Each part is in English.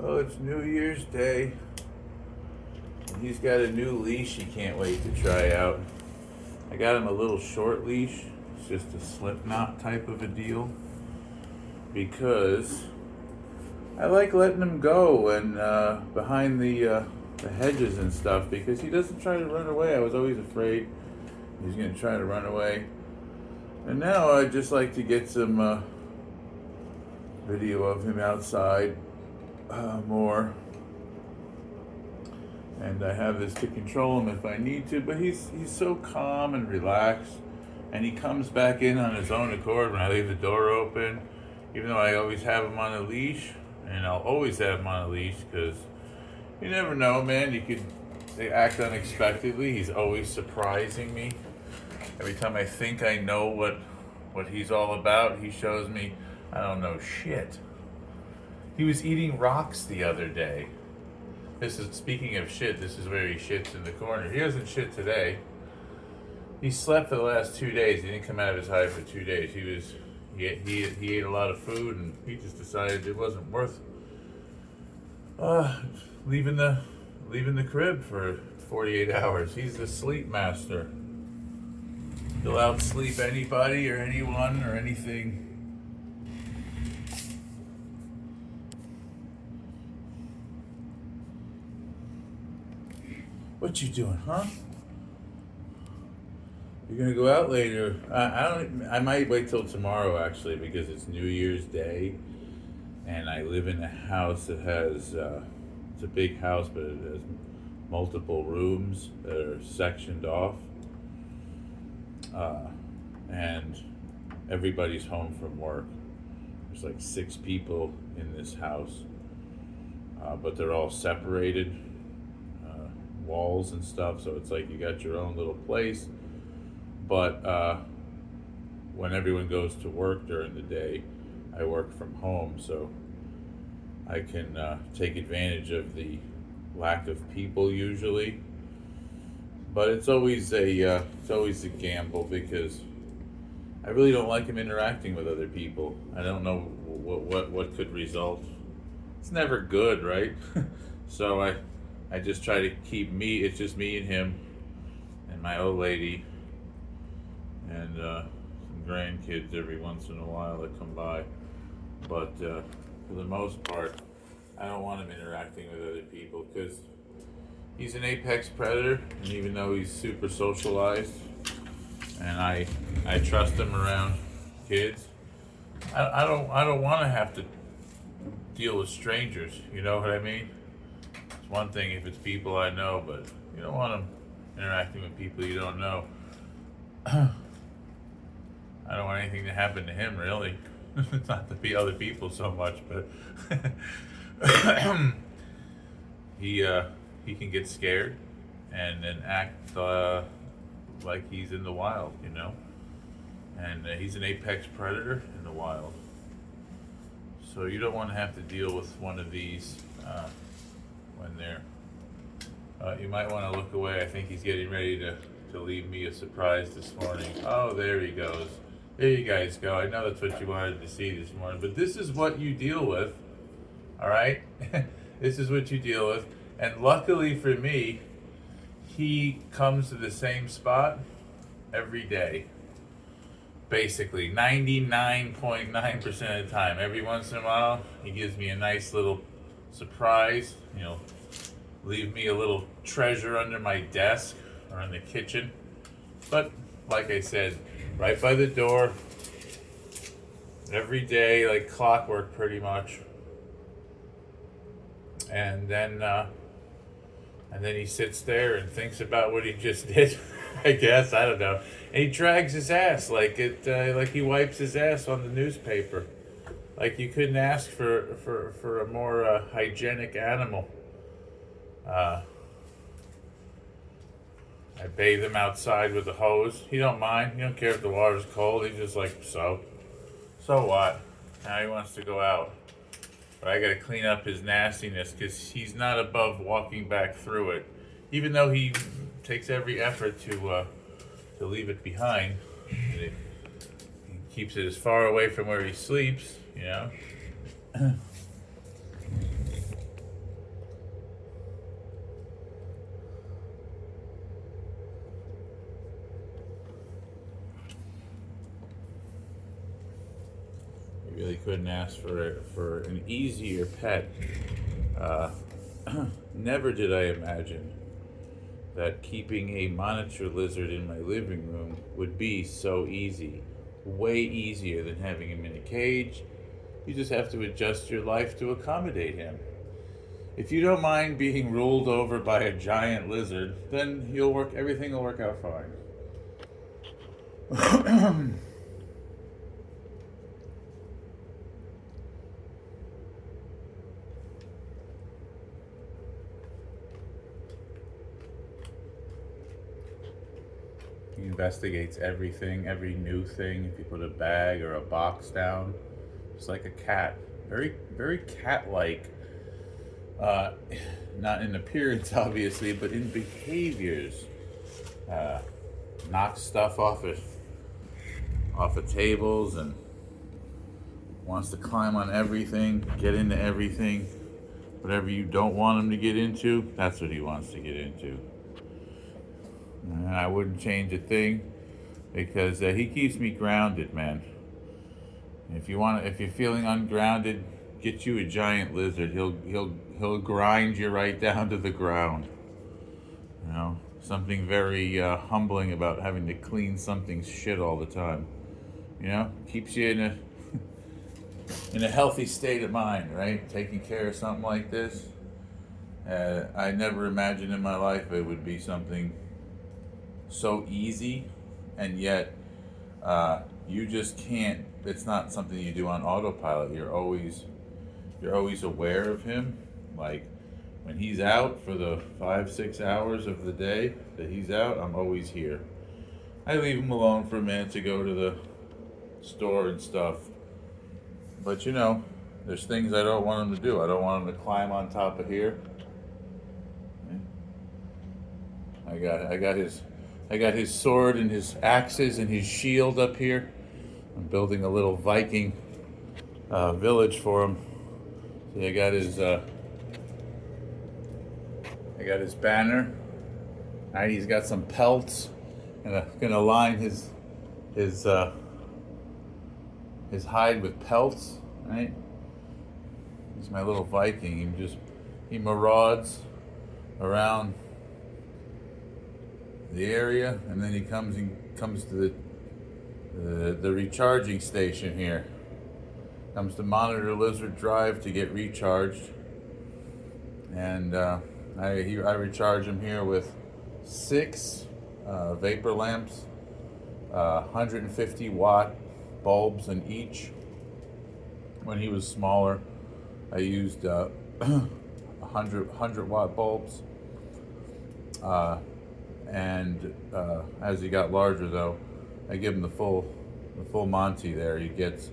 Well, it's New Year's Day, and he's got a new leash he can't wait to try out. I got him a little short leash. It's just a slip knot type of a deal because I like letting him go and behind the hedges and stuff because he doesn't try to run away. I was always afraid he's going to try to run away. And now I just like to get some video of him outside more. And I have this to control him if I need to, but he's so calm and relaxed, and he comes back in on his own accord when I leave the door open, even though I always have him on a leash, and I'll always have him on a leash because you never know, man. They act unexpectedly. He's always surprising me. Every time I think I know what he's all about, he shows me I don't know shit. He was eating rocks the other day. This is speaking of shit. This is where he shits in the corner. He doesn't shit today. He slept for the last 2 days. He didn't come out of his hide for 2 days. He ate a lot of food, and he just decided it wasn't worth leaving the crib for 48 hours. He's the sleep master. He'll outsleep anybody or anyone or anything. What you doing, huh? You're gonna go out later. I don't. I might wait till tomorrow actually because it's New Year's Day, and I live in a house that has. It's a big house, but it has multiple rooms that are sectioned off, and everybody's home from work. There's like 6 people in this house, but they're all separated. Walls and stuff, so it's like you got your own little place, but when everyone goes to work during the day, I work from home, so I can take advantage of the lack of people usually, but it's always a gamble because I really don't like him interacting with other people. I don't know what could result. It's never good, right? So I just try to keep it's just me and him and my old lady and some grandkids every once in a while that come by. But for the most part, I don't want him interacting with other people because he's an apex predator, and even though he's super socialized and I trust him around kids, I don't want to have to deal with strangers, you know what I mean? One thing if it's people I know, but you don't want them interacting with people you don't know. I don't want anything to happen to him, really. It's not to be other people so much, but he can get scared and then act like he's in the wild, you know. And he's an apex predator in the wild, so you don't want to have to deal with one of these. When they're, you might want to look away. I think he's getting ready to leave me a surprise this morning. Oh, there he goes. There you guys go. I know that's what you wanted to see this morning, but this is what you deal with, all right? This is what you deal with. And luckily for me, he comes to the same spot every day. Basically, 99.9% of the time. Every once in a while, he gives me a nice little surprise, you know, leave me a little treasure under my desk or in the kitchen. But like I said, right by the door, every day, like clockwork pretty much. And then he sits there and thinks about what he just did. I guess, I don't know. And he drags his ass like he wipes his ass on the newspaper. Like you couldn't ask for a more hygienic animal. I bathe him outside with a hose. He don't mind. He don't care if the water's cold. He's just like, so what? Now he wants to go out. But I got to clean up his nastiness because he's not above walking back through it. Even though he takes every effort to leave it behind. He keeps it as far away from where he sleeps, you know. Really couldn't ask for an easier pet. Uh, Never did I imagine that keeping a monitor lizard in my living room would be so easy. Way easier than having him in a cage. You just have to adjust your life to accommodate him. If you don't mind being ruled over by a giant lizard, then everything will work out fine. He investigates everything, every new thing. If you put a bag or a box down, just like a cat, very, very cat-like. Uh, Not in appearance, obviously, but in behaviors. Knocks stuff off of tables and wants to climb on everything, get into everything. Whatever you don't want him to get into, that's what he wants to get into. And I wouldn't change a thing because he keeps me grounded, man. If you're feeling ungrounded, get you a giant lizard. He'll grind you right down to the ground. You know, something very humbling about having to clean something's shit all the time. You know, keeps you in a healthy state of mind, right? Taking care of something like this. I never imagined in my life it would be something so easy, and yet you just can't. It's not something you do on autopilot. You're always aware of him. Like when he's out for the 5-6 hours of the day that he's out, I'm always here. I leave him alone for a minute to go to the store and stuff. But you know, there's things I don't want him to do. I don't want him to climb on top of here. I got his sword and his axes and his shield up here. I'm building a little Viking village for him. So I got his banner. Right, he's got some pelts, and I'm gonna line his hide with pelts. Right, he's my little Viking. He marauds around the area, and then he comes to the recharging station here. Comes to Monitor Lizard Drive to get recharged, and I recharge him here with 6 vapor lamps, 150 watt bulbs in each. When he was smaller, I used 100 watt bulbs. And as he got larger, though, I give him the full Monty there. He gets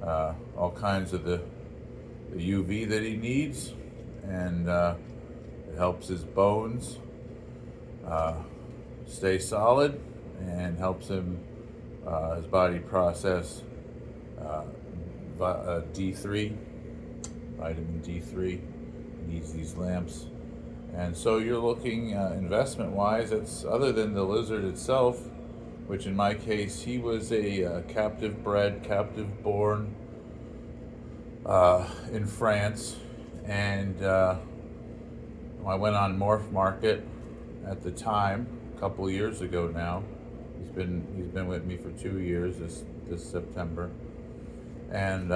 all kinds of the UV that he needs, and it helps his bones stay solid, and helps him his body process D3, vitamin D3. He needs these lamps. And so you're looking investment-wise, it's other than the lizard itself, which in my case, he was a captive-bred, captive-born in France. And I went on Morph Market at the time, a couple of years ago now. He's been with me for 2 years this September. And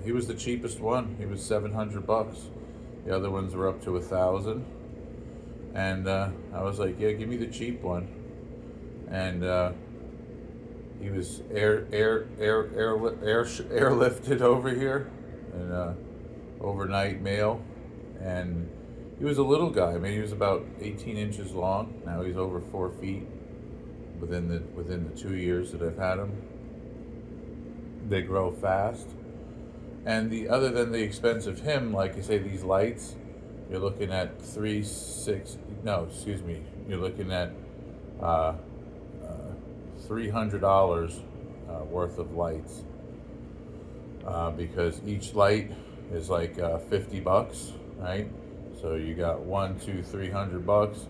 he was the cheapest one. He was $700. The other ones were up to $1,000, and I was like, "Yeah, give me the cheap one." And he was airlifted over here, and overnight mail. And he was a little guy. I mean, he was about 18 inches long. Now he's over 4 feet. Within the 2 years that I've had him, they grow fast. And other than the expense of him, like I say, these lights, you're looking at you're looking at $300 worth of lights, because each light is like $50, right? So you got $300,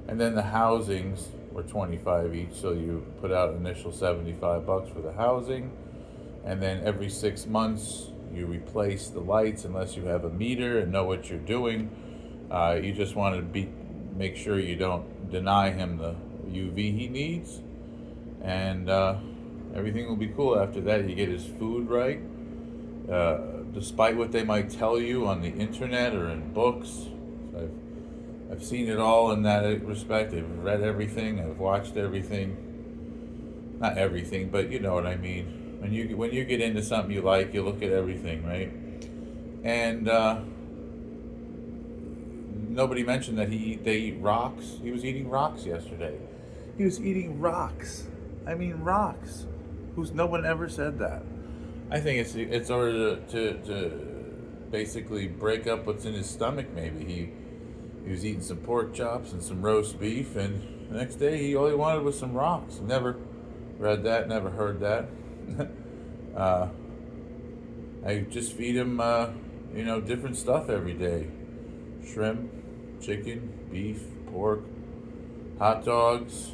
and then the housings were $25 each. So you put out initial $75 for the housing. and then every 6 months you replace the lights unless you have a meter and know what you're doing. You just want to make sure you don't deny him the UV he needs, and everything will be cool after that. You get his food right, despite what they might tell you on the internet or in books. So I've seen it all in that respect. I've read everything. I've watched everything. Not everything, but you know what I mean. When you get into something you like, you look at everything, right? And nobody mentioned that they eat rocks. He was eating rocks yesterday. He was eating rocks. I mean rocks. No one ever said that. I think it's order to basically break up what's in his stomach. Maybe he was eating some pork chops and some roast beef, and the next day all he wanted was some rocks. Never read that. Never heard that. I just feed him, different stuff every day: shrimp, chicken, beef, pork, hot dogs,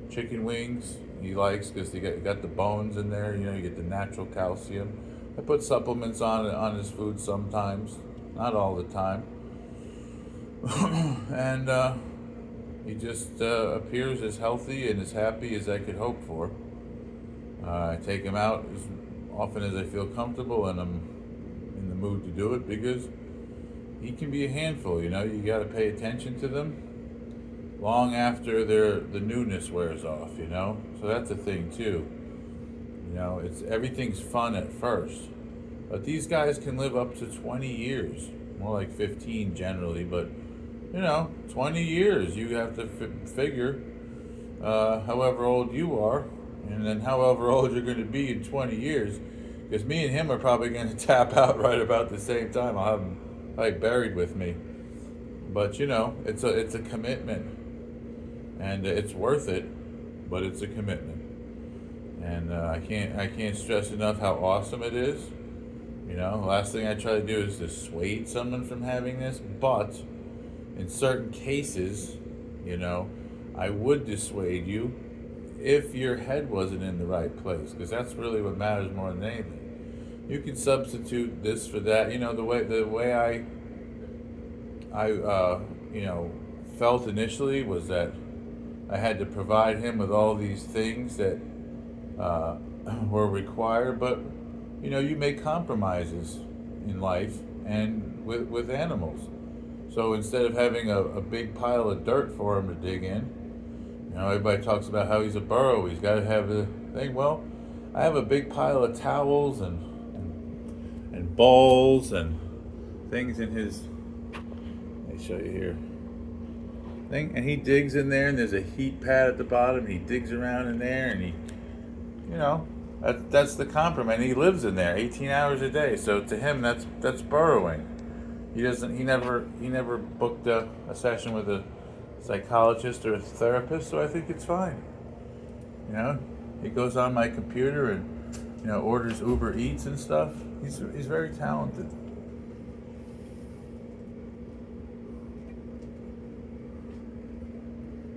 chicken wings. He likes because you got the bones in there. You get the natural calcium. I put supplements on his food sometimes, not all the time. And he just appears as healthy and as happy as I could hope for. I take him out as often as I feel comfortable and I'm in the mood to do it, because he can be a handful. You got to pay attention to them long after the newness wears off. So that's a thing too. Everything's fun at first, but these guys can live up to 20 years, more like 15 generally, but 20 years. You have to figure however old you are, and then however old you're going to be in 20 years, because me and him are probably going to tap out right about the same time. I'll have him buried with me, but it's a commitment, and it's worth it, but it's a commitment, and I can't stress enough how awesome it is. Last thing I try to do is dissuade someone from having this, but in certain cases, I would dissuade you if your head wasn't in the right place, because that's really what matters more than anything. You can substitute this for that. The way I felt initially was that I had to provide him with all these things that were required, but you make compromises in life and with animals. So instead of having a big pile of dirt for him to dig in, everybody talks about how he's a burrow. He's got to have a thing. Well, I have a big pile of towels and bowls and things in his. Let me show you here. Thing, and he digs in there, and there's a heat pad at the bottom. And he digs around in there, and he, that's the compromise. And he lives in there 18 hours a day. So to him, that's burrowing. He never booked a session with a psychologist or a therapist, so I think it's fine. He goes on my computer and orders Uber Eats and stuff. He's very talented.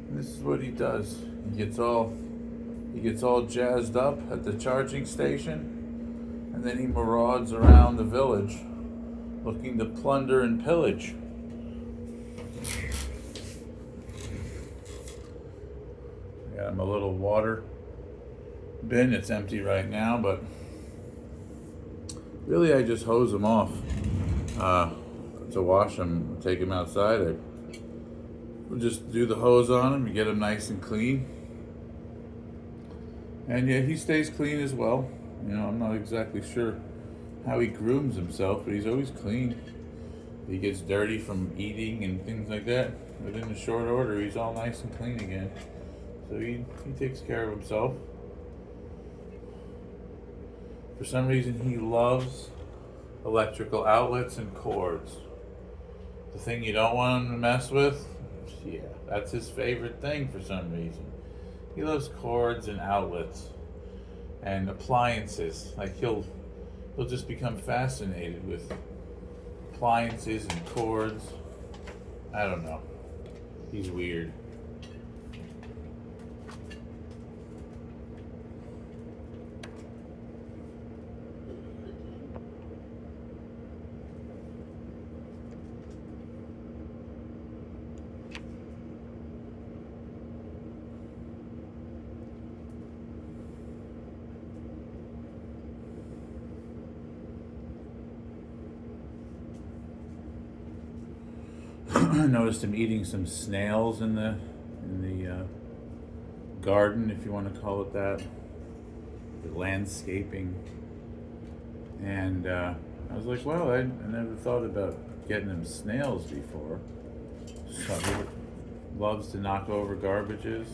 And this is what he does. He gets all jazzed up at the charging station, and then he marauds around the village looking to plunder and pillage. I got him a little water bin. It's empty right now, but really I just hose him off to wash him, take him outside. I just do the hose on him and get him nice and clean. And yeah, he stays clean as well. I'm not exactly sure how he grooms himself, but he's always clean. He gets dirty from eating and things like that. Within a short order, he's all nice and clean again. So he takes care of himself. For some reason, he loves electrical outlets and cords. The thing you don't want him to mess with, yeah, that's his favorite thing for some reason. He loves cords and outlets and appliances. Like he'll just become fascinated with appliances and cords. I don't know. He's weird. Noticed him eating some snails in the garden, if you want to call it that, the landscaping. And I was like, well, I never thought about getting him snails before. So he loves to knock over garbages.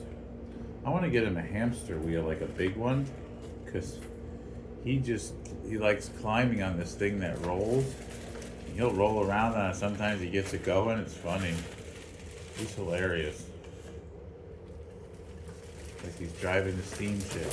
I want to get him a hamster wheel, like a big one, because he likes climbing on this thing that rolls. He'll roll around on it. Sometimes he gets it going. It's funny. He's hilarious. Like he's driving a steamship.